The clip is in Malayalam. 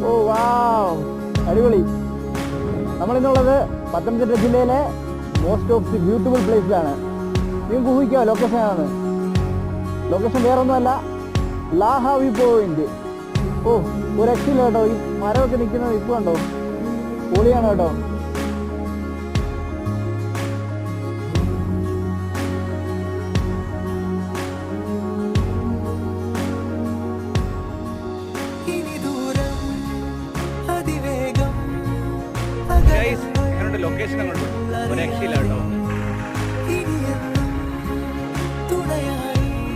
ഓ വാവ്, അടിപൊളി. നമ്മളിന്നുള്ളത് പത്തനംതിട്ട ജില്ലയിലെ മോസ്റ്റ് ഓഫ് ദി ബ്യൂട്ടിഫുൾ പ്ലേസിലാണ്. നിങ്ങൾക്ക് ഊഹിക്കാം ലൊക്കേഷൻ ആണ്. ലൊക്കേഷൻ വേറൊന്നുമല്ല, ലാഹ വ്യൂ പോയിന്റ്. ഓ, ഒരു രക്ഷയില്ല കേട്ടോ. ഈ മരമൊക്കെ നിൽക്കുന്നത് ഇപ്പോൾ ഉണ്ടോ, പൊളിയാണ് കേട്ടോ. ലൊക്കേഷൻ അങ്ങോട്ട് ഒരു രക്ഷയില്ല കേട്ടോ.